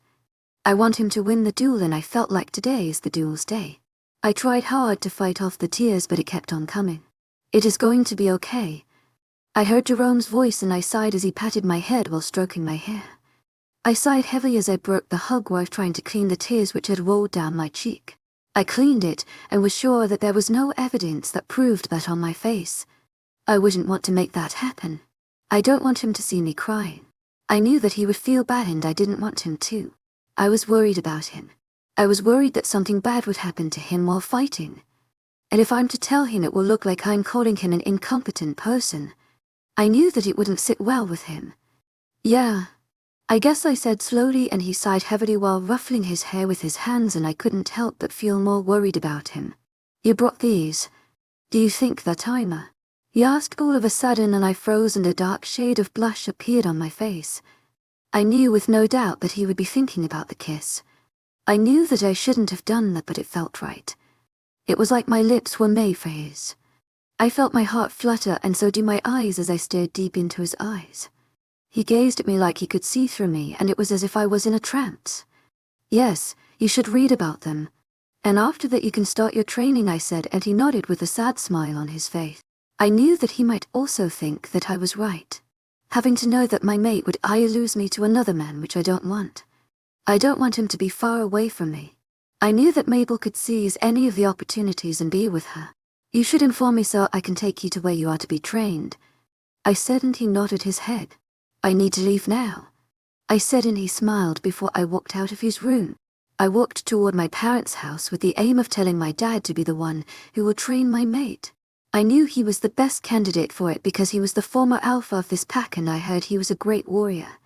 I want him to win the duel, and I felt like today is the duel's day. I tried hard to fight off the tears, but it kept on coming. It is going to be okay. I heard Jerome's voice and I sighed as he patted my head while stroking my hair. I sighed heavily as I broke the hug while trying to clean the tears which had rolled down my cheek. I cleaned it and was sure that there was no evidence that proved that on my face. I wouldn't want to make that happen. I don't want him to see me crying. I knew that he would feel bad and I didn't want him to. I was worried about him. I was worried that something bad would happen to him while fighting. And if I'm to tell him, it will look like I'm calling him an incompetent person. I knew that it wouldn't sit well with him. Yeah, I guess I said slowly, and he sighed heavily while ruffling his hair with his hands, and I couldn't help but feel more worried about him. You brought these. Do you think that I'm a... He asked all of a sudden, and I froze and a dark shade of blush appeared on my face. I knew with no doubt that he would be thinking about the kiss. I knew that I shouldn't have done that, but it felt right. It was like my lips were made for his. I felt my heart flutter, and so did my eyes as I stared deep into his eyes. He gazed at me like he could see through me, and it was as if I was in a trance. Yes, you should read about them. And after that you can start your training, I said, and he nodded with a sad smile on his face. I knew that he might also think that I was right. Having to know that my mate would either lose me to another man, which I don't want. I don't want him to be far away from me. I knew that Mabel could seize any of the opportunities and be with her. You should inform me so I can take you to where you are to be trained. I said, and he nodded his head. I need to leave now, I said, and he smiled before I walked out of his room. I walked toward my parents' house with the aim of telling my dad to be the one who would train my mate. I knew he was the best candidate for it because he was the former alpha of this pack, and I heard he was a great warrior.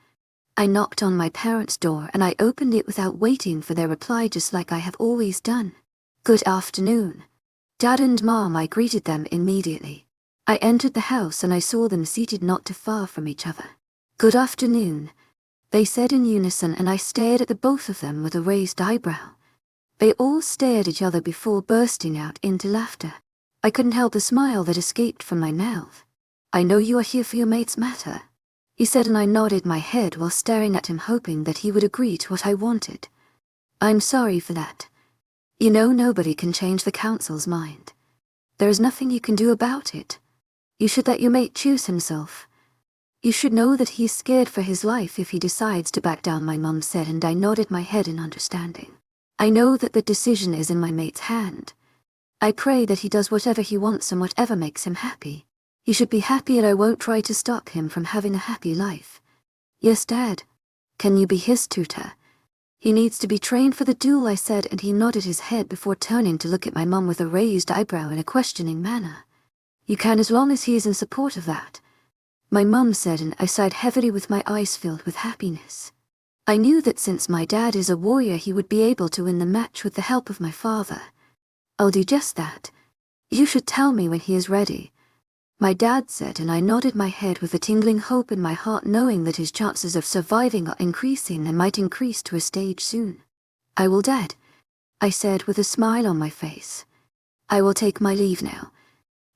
I knocked on my parents' door and I opened it without waiting for their reply, just like I have always done. Good afternoon, Dad and Mom, I greeted them immediately. I entered the house and I saw them seated not too far from each other. Good afternoon, they said in unison, and I stared at the both of them with a raised eyebrow. They all stared at each other before bursting out into laughter. I couldn't help the smile that escaped from my mouth. I know you are here for your mate's matter, he said, and I nodded my head while staring at him, hoping that he would agree to what I wanted. I'm sorry for that. You know, nobody can change the council's mind. There is nothing you can do about it. You should let your mate choose himself. You should know that he is scared for his life if he decides to back down, my mum said, and I nodded my head in understanding. I know that the decision is in my mate's hand. I pray that he does whatever he wants and whatever makes him happy. He should be happy, and I won't try to stop him from having a happy life. Yes, Dad. Can you be his tutor? He needs to be trained for the duel, I said, and he nodded his head before turning to look at my mum with a raised eyebrow in a questioning manner. You can, as long as he is in support of that, my mum said, and I sighed heavily with my eyes filled with happiness. I knew that since my dad is a warrior, he would be able to win the match with the help of my father. I'll do just that. You should tell me when he is ready, my dad said, and I nodded my head with a tingling hope in my heart, knowing that his chances of surviving are increasing and might increase to a stage soon. I will, Dad, I said with a smile on my face. I will take my leave now,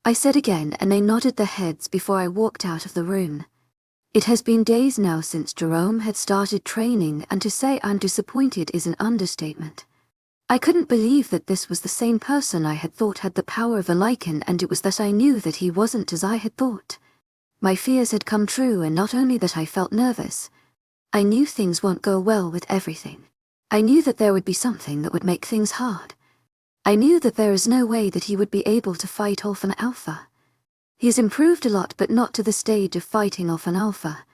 I said again, and they nodded their heads before I walked out of the room. It has been days now since Jerome had started training, and to say I'm disappointed is an understatement. I couldn't believe that this was the same person I had thought had the power of a lichen, and it was that I knew that he wasn't as I had thought. My fears had come true, and not only that I felt nervous. I knew things won't go well with everything. I knew that there would be something that would make things hard. I knew that there is no way that he would be able to fight off an alpha. He has improved a lot, but not to the stage of fighting off an alpha.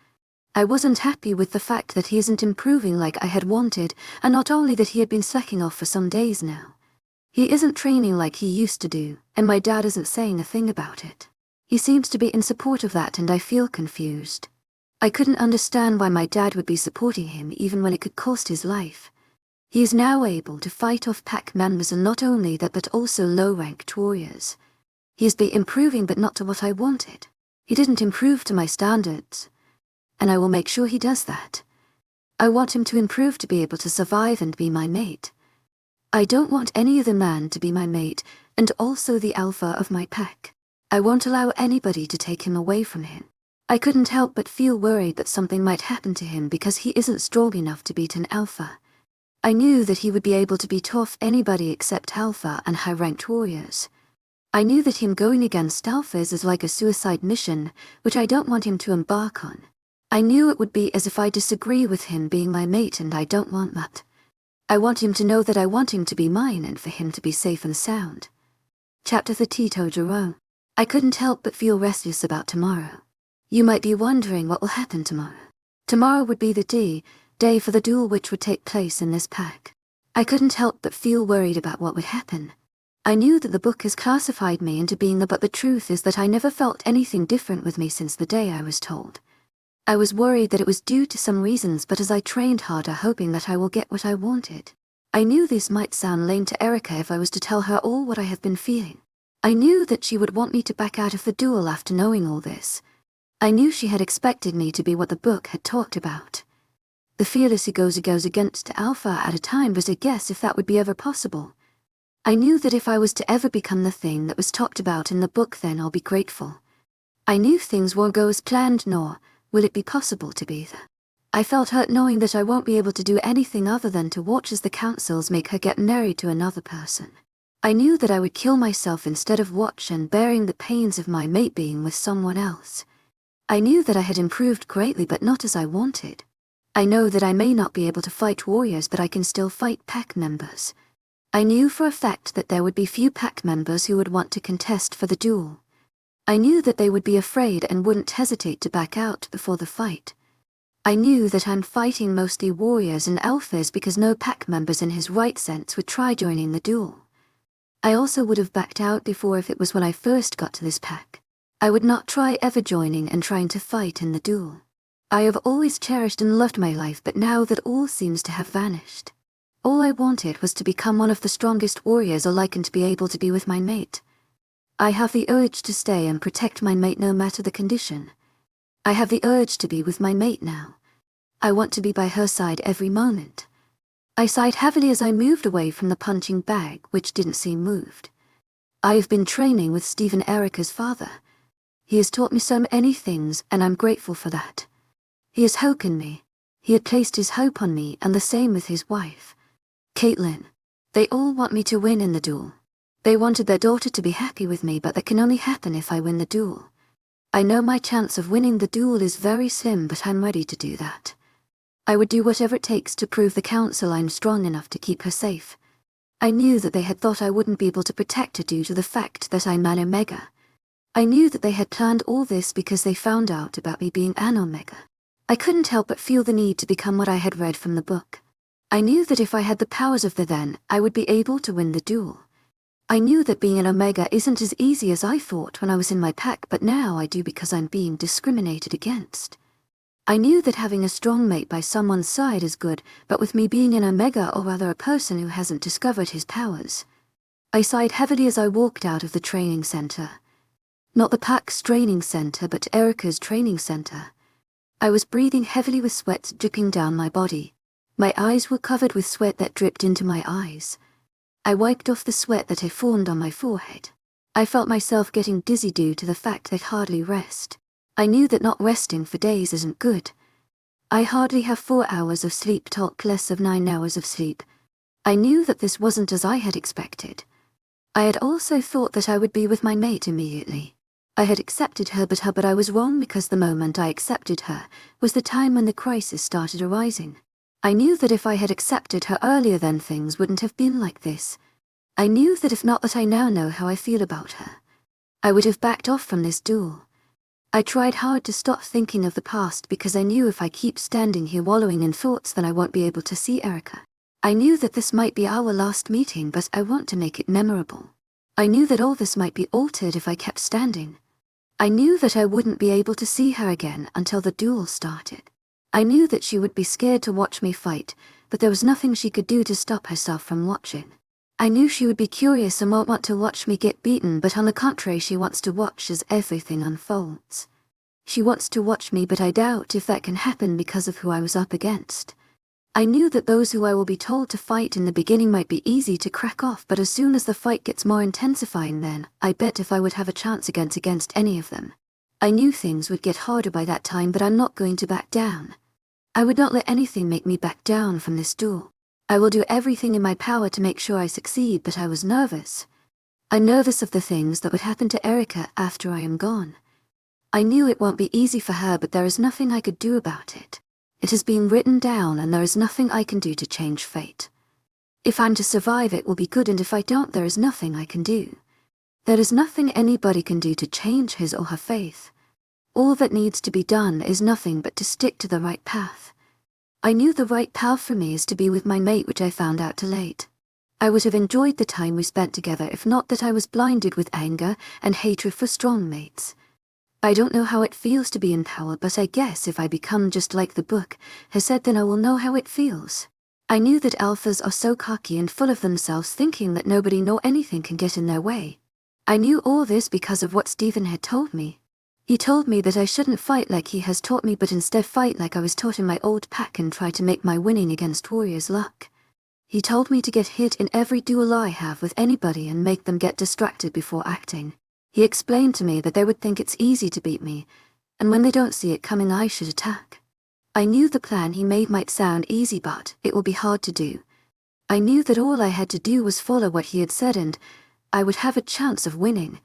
I wasn't happy with the fact that he isn't improving like I had wanted, and not only that he had been slacking off for some days now. He isn't training like he used to do, and my dad isn't saying a thing about it. He seems to be in support of that, and I feel confused. I couldn't understand why my dad would be supporting him even when it could cost his life. He is now able to fight off pack members, and not only that but also low-ranked warriors. He has been improving, but not to what I wanted. He didn't improve to my standards, and I will make sure he does that. I want him to improve to be able to survive and be my mate. I don't want any other man to be my mate, and also the alpha of my pack. I won't allow anybody to take him away from him. I couldn't help but feel worried that something might happen to him because he isn't strong enough to beat an alpha. I knew that he would be able to beat off anybody except alpha and high-ranked warriors. I knew that him going against alphas is like a suicide mission, which I don't want him to embark on. I knew it would be as if I disagree with him being my mate, and I don't want that. I want him to know that I want him to be mine and for him to be safe and sound. Chapter 32. I couldn't help but feel restless about tomorrow. You might be wondering what will happen tomorrow. Tomorrow would be the day for the duel which would take place in this pack. I couldn't help but feel worried about what would happen. I knew that the book has classified me into being but the truth is that I never felt anything different with me since the day I was told. I was worried that it was due to some reasons, but as I trained harder hoping that I will get what I wanted. I knew this might sound lame to Erica if I was to tell her all what I have been feeling. I knew that she would want me to back out of the duel after knowing all this. I knew she had expected me to be what the book had talked about. The fearless who goes against alpha at a time was a guess if that would be ever possible. I knew that if I was to ever become the thing that was talked about in the book, then I'll be grateful. I knew things won't go as planned, nor will it be possible to be there. I felt hurt knowing that I won't be able to do anything other than to watch as the councils make her get married to another person. I knew that I would kill myself instead of watch and bearing the pains of my mate being with someone else. I knew that I had improved greatly, but not as I wanted. I know that I may not be able to fight warriors, but I can still fight pack members. I knew for a fact that there would be few pack members who would want to contest for the duel. I knew that they would be afraid and wouldn't hesitate to back out before the fight. I knew that I'm fighting mostly warriors and alphas because no pack members in his right sense would try joining the duel. I also would have backed out before if it was when I first got to this pack. I would not try ever joining and trying to fight in the duel. I have always cherished and loved my life, but now that all seems to have vanished. All I wanted was to become one of the strongest warriors alike and to be able to be with my mate. I have the urge to stay and protect my mate no matter the condition. I have the urge to be with my mate now. I want to be by her side every moment. I sighed heavily as I moved away from the punching bag, which didn't seem moved. I have been training with Stephen, Erica's father. He has taught me so many things, and I'm grateful for that. He has hoken me. He had placed his hope on me, and the same with his wife, Caitlin. They all want me to win in the duel. They wanted their daughter to be happy with me, but that can only happen if I win the duel. I know my chance of winning the duel is very slim, but I'm ready to do that. I would do whatever it takes to prove the council I'm strong enough to keep her safe. I knew that they had thought I wouldn't be able to protect her due to the fact that I'm an Omega. I knew that they had planned all this because they found out about me being an Omega. I couldn't help but feel the need to become what I had read from the book. I knew that if I had the powers of the then, I would be able to win the duel. I knew that being an Omega isn't as easy as I thought when I was in my pack, but now I do because I'm being discriminated against. I knew that having a strong mate by someone's side is good, but with me being an Omega, or rather a person who hasn't discovered his powers. I sighed heavily as I walked out of the training center. Not the pack's training center, but Erica's training center. I was breathing heavily with sweat dripping down my body. My eyes were covered with sweat that dripped into my eyes. I wiped off the sweat that had formed on my forehead. I felt myself getting dizzy due to the fact I'd hardly rest. I knew that not resting for days isn't good. I hardly have 4 hours of sleep, talk less of 9 hours of sleep. I knew that this wasn't as I had expected. I had also thought that I would be with my mate immediately. I had accepted her, but I was wrong, because the moment I accepted her was the time when the crisis started arising. I knew that if I had accepted her earlier, then things wouldn't have been like this. I knew that if not that I now know how I feel about her, I would have backed off from this duel. I tried hard to stop thinking of the past because I knew if I keep standing here wallowing in thoughts then I won't be able to see Erica. I knew that this might be our last meeting, but I want to make it memorable. I knew that all this might be altered if I kept standing. I knew that I wouldn't be able to see her again until the duel started. I knew that she would be scared to watch me fight, but there was nothing she could do to stop herself from watching. I knew she would be curious and won't want to watch me get beaten, but on the contrary, she wants to watch as everything unfolds. She wants to watch me, but I doubt if that can happen because of who I was up against. I knew that those who I will be told to fight in the beginning might be easy to crack off, but as soon as the fight gets more intensifying, then I bet if I would have a chance against any of them. I knew things would get harder by that time, but I'm not going to back down. I would not let anything make me back down from this duel. I will do everything in my power to make sure I succeed, but I was nervous. I'm nervous of the things that would happen to Erica after I am gone. I knew it won't be easy for her, but there is nothing I could do about it. It has been written down and there is nothing I can do to change fate. If I'm to survive, it will be good, and if I don't, there is nothing I can do. There is nothing anybody can do to change his or her faith. All that needs to be done is nothing but to stick to the right path. I knew the right path for me is to be with my mate, which I found out too late. I would have enjoyed the time we spent together if not that I was blinded with anger and hatred for strong mates. I don't know how it feels to be in power, but I guess if I become just like the book has said, then I will know how it feels. I knew that alphas are so cocky and full of themselves, thinking that nobody nor anything can get in their way. I knew all this because of what Stephen had told me. He told me that I shouldn't fight like he has taught me, but instead fight like I was taught in my old pack and try to make my winning against warriors luck. He told me to get hit in every duel I have with anybody and make them get distracted before acting. He explained to me that they would think it's easy to beat me, and when they don't see it coming, I should attack. I knew the plan he made might sound easy, but it will be hard to do. I knew that all I had to do was follow what he had said and I would have a chance of winning.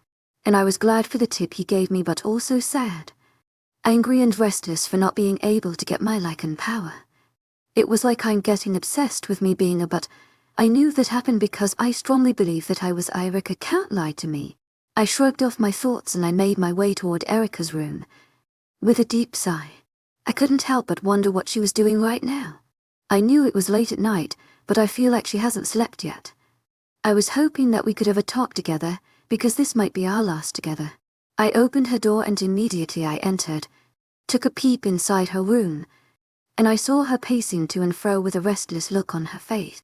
And I was glad for the tip he gave me, but also sad. Angry and restless for not being able to get my Lycan power. It was like I'm getting obsessed with me being a but. I knew that happened because I strongly believe that I was Erica can't lie to me. I shrugged off my thoughts and I made my way toward Erica's room. With a deep sigh. I couldn't help but wonder what she was doing right now. I knew it was late at night, but I feel like she hasn't slept yet. I was hoping that we could have a talk together, because this might be our last together. I opened her door and immediately I entered, took a peep inside her room, and I saw her pacing to and fro with a restless look on her face.